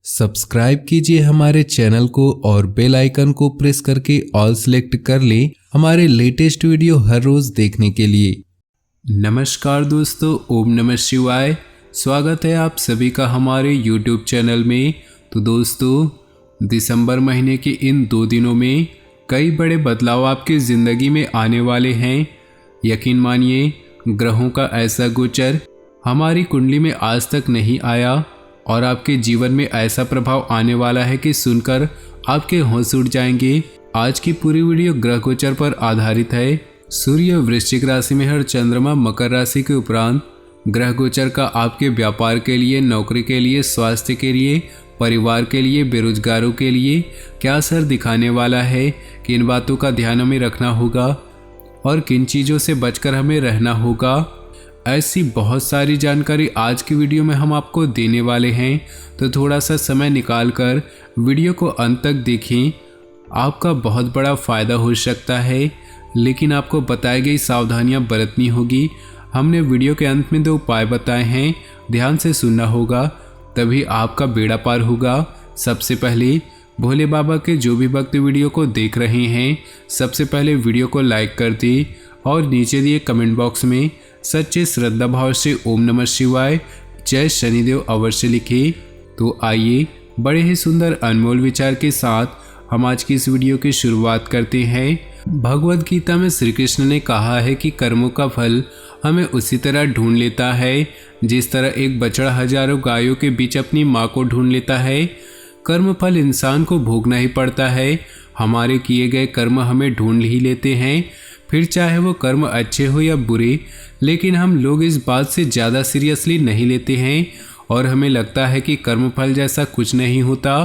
Subscribe कीजिए हमारे channel को और बेल आइकन को प्रेस करके ऑल सेलेक्ट कर लें हमारे लेटेस्ट वीडियो हर रोज देखने के लिए। नमस्कार दोस्तों, ओम नमः शिवाय। स्वागत है आप सभी का हमारे यूट्यूब चैनल में। तो दोस्तों, दिसंबर महीने के इन 2 दिनों में कई बड़े बदलाव आपकी ज़िंदगी में आने वाले हैं। यकीन मानिए, ग्रहों का ऐसा गोचर हमारी कुंडली में आज तक नहीं आया और आपके जीवन में ऐसा प्रभाव आने वाला है कि सुनकर आपके होश उड़ जाएंगे। आज की पूरी वीडियो ग्रह गोचर पर आधारित है। सूर्य वृश्चिक राशि में और चंद्रमा मकर राशि के उपरांत ग्रह गोचर का आपके व्यापार के लिए, नौकरी के लिए, स्वास्थ्य के लिए, परिवार के लिए, बेरोजगारों के लिए क्या असर दिखाने वाला है, किन बातों का ध्यान हमें रखना होगा और किन चीज़ों से बचकर हमें रहना होगा। ऐसी बहुत सारी जानकारी आज की वीडियो में हम आपको देने वाले हैं, तो थोड़ा सा समय निकालकर वीडियो को अंत तक देखें। आपका बहुत बड़ा फ़ायदा हो सकता है, लेकिन आपको बताई गई सावधानियां बरतनी होगी। हमने वीडियो के अंत में 2 उपाय बताए हैं, ध्यान से सुनना होगा, तभी आपका बेड़ा पार होगा। सबसे पहले भोले बाबा के जो भी भक्त वीडियो को देख रहे हैं, सबसे पहले वीडियो को लाइक कर दें और नीचे दिए कमेंट बॉक्स में सच्चे श्रद्धा भाव से ओम नमः शिवाय, जय शनिदेव अवश्य लिखें। तो आइए बड़े ही सुंदर अनमोल विचार के साथ हम आज की इस वीडियो की शुरुआत करते हैं। भगवद गीता में श्री कृष्ण ने कहा है कि कर्मों का फल हमें उसी तरह ढूंढ लेता है जिस तरह एक बछड़ा हजारों गायों के बीच अपनी माँ को ढूंढ लेता है। कर्म फल इंसान को भोगना ही पड़ता है। हमारे किए गए कर्म हमें ढूंढ ही लेते हैं, फिर चाहे वो कर्म अच्छे हो या बुरे। लेकिन हम लोग इस बात से ज़्यादा सीरियसली नहीं लेते हैं और हमें लगता है कि कर्मफल जैसा कुछ नहीं होता।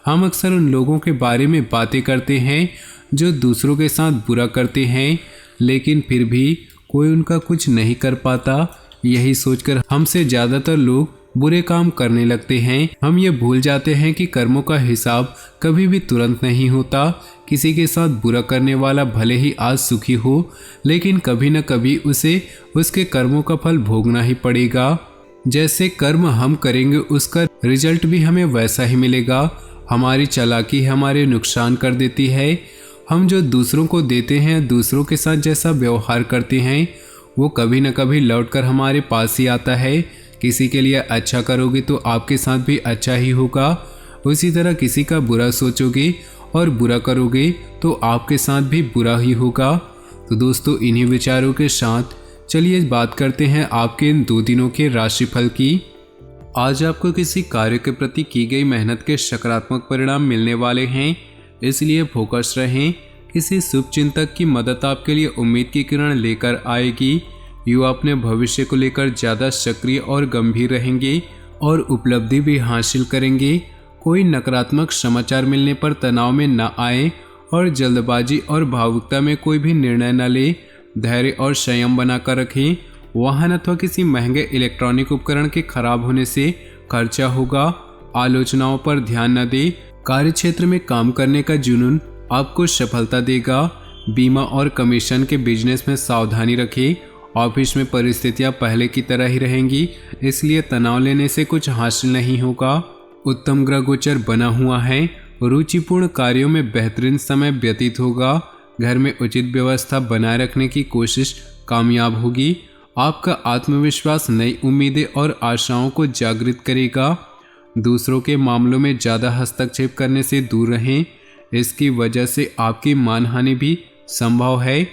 हम अक्सर उन लोगों के बारे में बातें करते हैं जो दूसरों के साथ बुरा करते हैं, लेकिन फिर भी कोई उनका कुछ नहीं कर पाता। यही सोचकर हमसे ज़्यादातर लोग बुरे काम करने लगते हैं। हम ये भूल जाते हैं कि कर्मों का हिसाब कभी भी तुरंत नहीं होता। किसी के साथ बुरा करने वाला भले ही आज सुखी हो, लेकिन कभी न कभी उसे उसके कर्मों का फल भोगना ही पड़ेगा। जैसे कर्म हम करेंगे उसका रिजल्ट भी हमें वैसा ही मिलेगा। हमारी चालाकी हमारे नुकसान कर देती है। हम जो दूसरों को देते हैं, दूसरों के साथ जैसा व्यवहार करते हैं, वो कभी न कभी लौटकर हमारे पास ही आता है। किसी के लिए अच्छा करोगे तो आपके साथ भी अच्छा ही होगा, उसी तरह किसी का बुरा सोचोगे और बुरा करोगे तो आपके साथ भी बुरा ही होगा। तो दोस्तों, इन्हीं विचारों के साथ चलिए बात करते हैं आपके इन 2 दिनों के राशिफल की। आज आपको किसी कार्य के प्रति की गई मेहनत के सकारात्मक परिणाम मिलने वाले हैं, इसलिए फोकस रहें। किसी शुभ चिंतक की मदद आपके लिए उम्मीद की किरण लेकर आएगी। युवा अपने भविष्य को लेकर ज़्यादा सक्रिय और गंभीर रहेंगे और उपलब्धि भी हासिल करेंगे। कोई नकारात्मक समाचार मिलने पर तनाव में न आए और जल्दबाजी और भावुकता में कोई भी निर्णय न ले। धैर्य और संयम बनाकर रखें। वाहन अथवा किसी महंगे इलेक्ट्रॉनिक उपकरण के खराब होने से खर्चा होगा। आलोचनाओं पर ध्यान न दें। कार्यक्षेत्र में काम करने का जुनून आपको सफलता देगा। बीमा और कमीशन के बिजनेस में सावधानी रखें। ऑफिस में परिस्थितियां पहले की तरह ही रहेंगी, इसलिए तनाव लेने से कुछ हासिल नहीं होगा। उत्तम ग्रह गोचर बना हुआ है। रुचिपूर्ण कार्यों में बेहतरीन समय व्यतीत होगा। घर में उचित व्यवस्था बनाए रखने की कोशिश कामयाब होगी। आपका आत्मविश्वास नई उम्मीदें और आशाओं को जागृत करेगा। दूसरों के मामलों में ज़्यादा हस्तक्षेप करने से दूर रहें, इसकी वजह से आपकी मानहानि भी संभव है।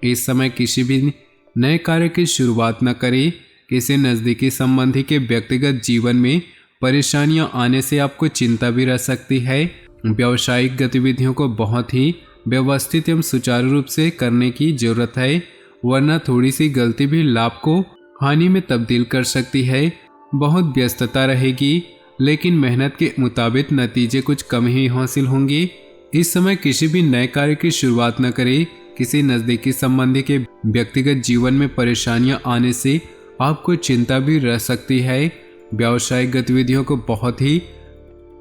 इस समय किसी भी नए कार्य की शुरुआत न करें। किसी नज़दीकी संबंधी के व्यक्तिगत जीवन में परेशानियां आने से आपको चिंता भी रह सकती है। व्यावसायिक गतिविधियों को बहुत ही व्यवस्थित एवं सुचारू रूप से करने की जरूरत है, वरना थोड़ी सी गलती भी लाभ को हानि में तब्दील कर सकती है। बहुत व्यस्तता रहेगी, लेकिन मेहनत के मुताबिक नतीजे कुछ कम ही हासिल होंगे। इस समय किसी भी नए कार्य की शुरुआत न करें। किसी नज़दीकी संबंधी के व्यक्तिगत जीवन में परेशानियां आने से आपको चिंता भी रह सकती है। व्यावसायिक गतिविधियों को बहुत ही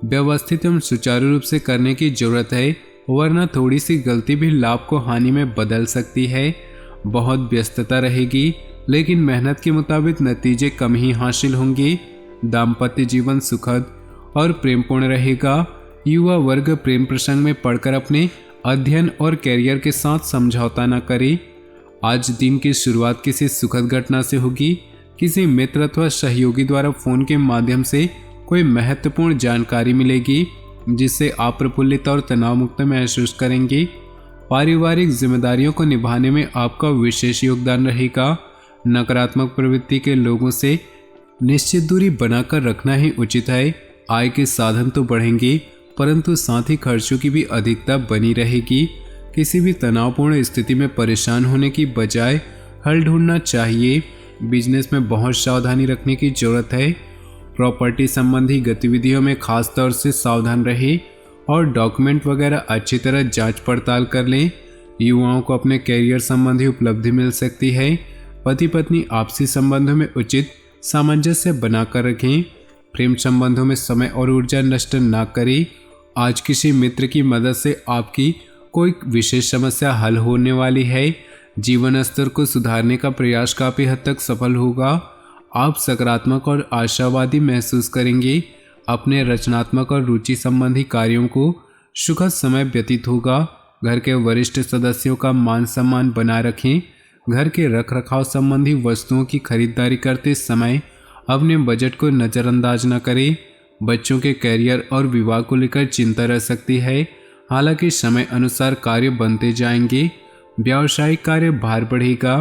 व्यवस्थित एवं सुचारू रूप से करने की जरूरत है, वरना थोड़ी सी गलती भी लाभ को हानि में बदल सकती है। बहुत व्यस्तता रहेगी, लेकिन मेहनत के मुताबिक नतीजे कम ही हासिल होंगे। दाम्पत्य जीवन सुखद और प्रेमपूर्ण रहेगा। युवा वर्ग प्रेम प्रसंग में पढ़कर अपने अध्ययन और कैरियर के साथ समझौता न करे। आज दिन की शुरुआत किसी सुखद घटना से होगी। किसी मित्र अथवा सहयोगी द्वारा फोन के माध्यम से कोई महत्वपूर्ण जानकारी मिलेगी, जिससे आप प्रफुल्लित और तनाव मुक्त महसूस करेंगे। पारिवारिक जिम्मेदारियों को निभाने में आपका विशेष योगदान रहेगा। नकारात्मक प्रवृत्ति के लोगों से निश्चित दूरी बनाकर रखना ही उचित है। आय के साधन तो बढ़ेंगे, परंतु साथ ही खर्चों की भी अधिकता बनी रहेगी। किसी भी तनावपूर्ण स्थिति में परेशान होने की बजाय हल ढूंढना चाहिए। बिजनेस में बहुत सावधानी रखने की जरूरत है। प्रॉपर्टी संबंधी गतिविधियों में खास तौर से सावधान रहें और डॉक्यूमेंट वगैरह अच्छी तरह जांच पड़ताल कर लें। युवाओं को अपने कैरियर संबंधी उपलब्धि मिल सकती है। पति पत्नी आपसी संबंधों में उचित सामंजस्य बनाकर रखें। प्रेम संबंधों में समय और ऊर्जा नष्ट न करें। आज किसी मित्र की मदद से आपकी कोई विशेष समस्या हल होने वाली है। जीवन स्तर को सुधारने का प्रयास काफ़ी हद तक सफल होगा। आप सकारात्मक और आशावादी महसूस करेंगे। अपने रचनात्मक और रुचि संबंधी कार्यों को सुखद समय व्यतीत होगा। घर के वरिष्ठ सदस्यों का मान सम्मान बनाए रखें। घर के रखरखाव संबंधी वस्तुओं की खरीदारी करते समय अपने बजट को नज़रअंदाज न करें। बच्चों के कैरियर और विवाह को लेकर चिंता रह सकती है, हालांकि समय अनुसार कार्य बनते जाएंगे। व्यावसायिक कार्य भार बढ़ेगा,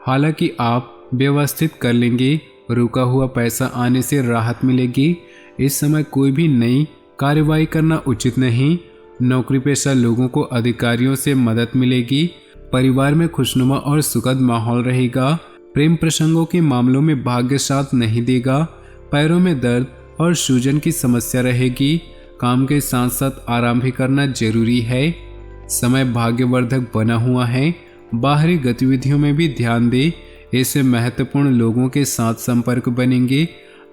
हालांकि आप व्यवस्थित कर लेंगे। रुका हुआ पैसा आने से राहत मिलेगी। इस समय कोई भी नई कार्रवाई करना उचित नहीं। नौकरी पेशा लोगों को अधिकारियों से मदद मिलेगी। परिवार में खुशनुमा और सुखद माहौल रहेगा। प्रेम प्रसंगों के मामलों में भाग्य साथ नहीं देगा। पैरों में दर्द और सूजन की समस्या रहेगी। काम के साथ साथ आराम भी करना जरूरी है। समय भाग्यवर्धक बना हुआ है। बाहरी गतिविधियों में भी ध्यान दें। इससे महत्वपूर्ण लोगों के साथ संपर्क बनेंगे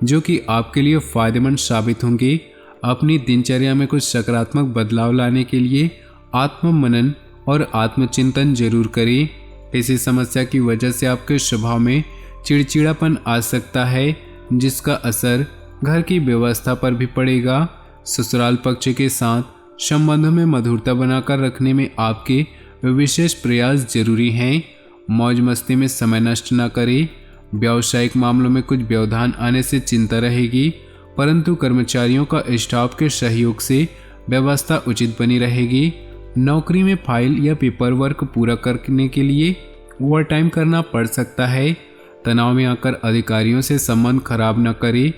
जो कि आपके लिए फायदेमंद साबित होंगे। अपनी दिनचर्या में कुछ सकारात्मक बदलाव लाने के लिए आत्ममनन और आत्मचिंतन जरूर करें। किसी समस्या की वजह से आपके स्वभाव में चिड़चिड़ापन आ सकता है, जिसका असर घर की व्यवस्था पर भी पड़ेगा। ससुराल पक्ष के साथ संबंधों में मधुरता बनाकर रखने में आपके विशेष प्रयास जरूरी हैं। मौज मस्ती में समय नष्ट न करें। व्यावसायिक मामलों में कुछ व्यवधान आने से चिंता रहेगी, परंतु कर्मचारियों का स्टाफ के सहयोग से व्यवस्था उचित बनी रहेगी। नौकरी में फाइल या पेपर वर्क पूरा करने के लिए ओवर टाइम करना पड़ सकता है। तनाव में आकर अधिकारियों से संबंध खराब न करें।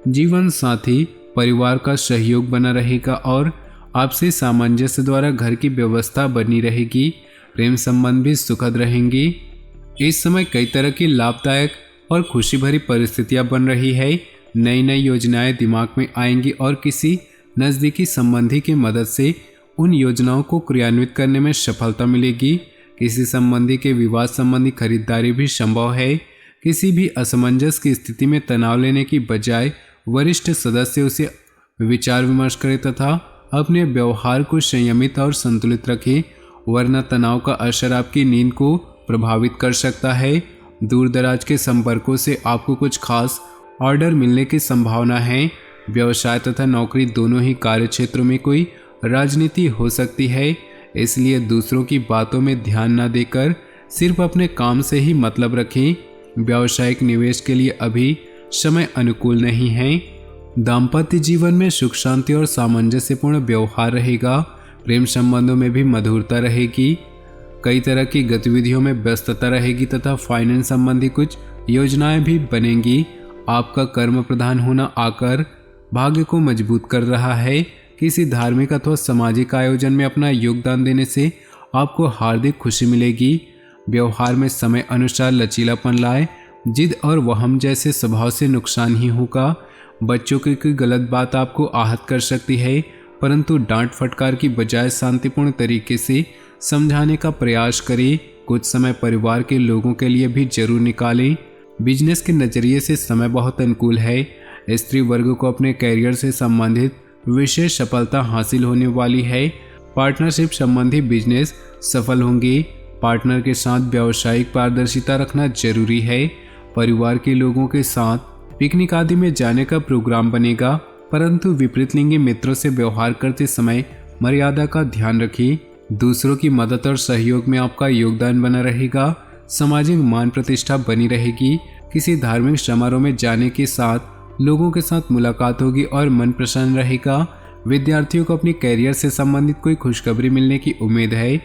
जीवन साथी परिवार का सहयोग बना रहेगा और आपसी सामंजस्य द्वारा घर की व्यवस्था बनी रहेगी। प्रेम संबंध भी सुखद रहेंगी। इस समय कई तरह की लाभदायक और खुशी भरी परिस्थितियां बन रही है। नई नई योजनाएं दिमाग में आएंगी और किसी नज़दीकी संबंधी की मदद से उन योजनाओं को क्रियान्वित करने में सफलता मिलेगी। किसी संबंधी के विवाह संबंधी खरीदारी भी संभव है। किसी भी असमंजस की स्थिति में तनाव लेने की बजाय वरिष्ठ सदस्य से विचार विमर्श करें तथा अपने व्यवहार को संयमित और संतुलित रखें, वरना तनाव का असर आपकी नींद को प्रभावित कर सकता है। दूर दराज के संपर्कों से आपको कुछ खास ऑर्डर मिलने की संभावना है। व्यवसाय तथा नौकरी दोनों ही कार्य क्षेत्रों में कोई राजनीति हो सकती है, इसलिए दूसरों की बातों में ध्यान न देकर सिर्फ अपने काम से ही मतलब रखें। व्यावसायिक निवेश के लिए अभी समय अनुकूल नहीं है। दाम्पत्य जीवन में सुख शांति और सामंजस्यपूर्ण व्यवहार रहेगा। प्रेम संबंधों में भी मधुरता रहेगी। कई तरह की गतिविधियों में व्यस्तता रहेगी तथा फाइनेंस संबंधी कुछ योजनाएं भी बनेंगी। आपका कर्म प्रधान होना आकर भाग्य को मजबूत कर रहा है। किसी धार्मिक अथवा सामाजिक आयोजन में अपना योगदान देने से आपको हार्दिक खुशी मिलेगी। व्यवहार में समय अनुसार लचीलापन लाएं। जिद और वहम जैसे स्वभाव से नुकसान ही होगा। बच्चों की कोई गलत बात आपको आहत कर सकती है, परंतु डांट फटकार की बजाय शांतिपूर्ण तरीके से समझाने का प्रयास करें। कुछ समय परिवार के लोगों के लिए भी जरूर निकालें। बिजनेस के नज़रिए से समय बहुत अनुकूल है। स्त्री वर्ग को अपने कैरियर से संबंधित विशेष सफलता हासिल होने वाली है। पार्टनरशिप संबंधी बिजनेस सफल होंगे। पार्टनर के साथ व्यावसायिक पारदर्शिता रखना जरूरी है। परिवार के लोगों के साथ पिकनिक आदि में जाने का प्रोग्राम बनेगा। परंतु विपरीत लिंगी मित्रों से व्यवहार करते समय मर्यादा का ध्यान रखिए। दूसरों की मदद और सहयोग में आपका योगदान बना रहेगा। सामाजिक मान प्रतिष्ठा बनी रहेगी। किसी धार्मिक समारोह में जाने के साथ लोगों के साथ मुलाकात होगी और मन प्रसन्न रहेगा। विद्यार्थियों को अपनी कैरियर से संबंधित कोई खुशखबरी मिलने की उम्मीद है।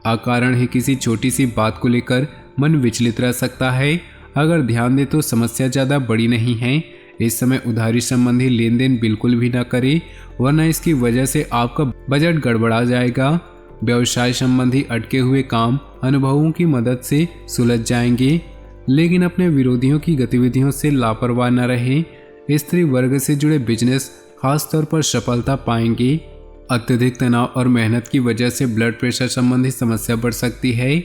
अकारण ही किसी छोटी सी बात को लेकर मन विचलित रह सकता है। अगर ध्यान दे तो समस्या ज़्यादा बड़ी नहीं है। इस समय उधारी संबंधी लेन देन बिल्कुल भी ना करें, वरना इसकी वजह से आपका बजट गड़बड़ा जाएगा। व्यवसाय संबंधी अटके हुए काम अनुभवों की मदद से सुलझ जाएंगे, लेकिन अपने विरोधियों की गतिविधियों से लापरवाह न रहें। स्त्री वर्ग से जुड़े बिजनेस खास तौर पर सफलता पाएंगे। अत्यधिक तनाव और मेहनत की वजह से ब्लड प्रेशर संबंधी समस्या बढ़ सकती है।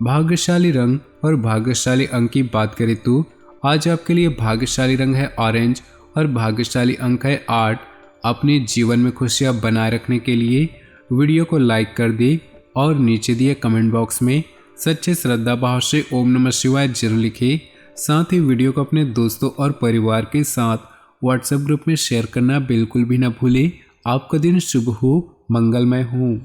भाग्यशाली रंग और भाग्यशाली अंक की बात करें तो आज आपके लिए भाग्यशाली रंग है ऑरेंज और भाग्यशाली अंक है 8। अपने जीवन में खुशियां बनाए रखने के लिए वीडियो को लाइक कर दें और नीचे दिए कमेंट बॉक्स में सच्चे श्रद्धा भाव से ओम नमः शिवाय जरूर लिखें। साथ ही वीडियो को अपने दोस्तों और परिवार के साथ व्हाट्सएप ग्रुप में शेयर करना बिल्कुल भी ना भूलें। आपका दिन शुभ हो, मंगलमय हो।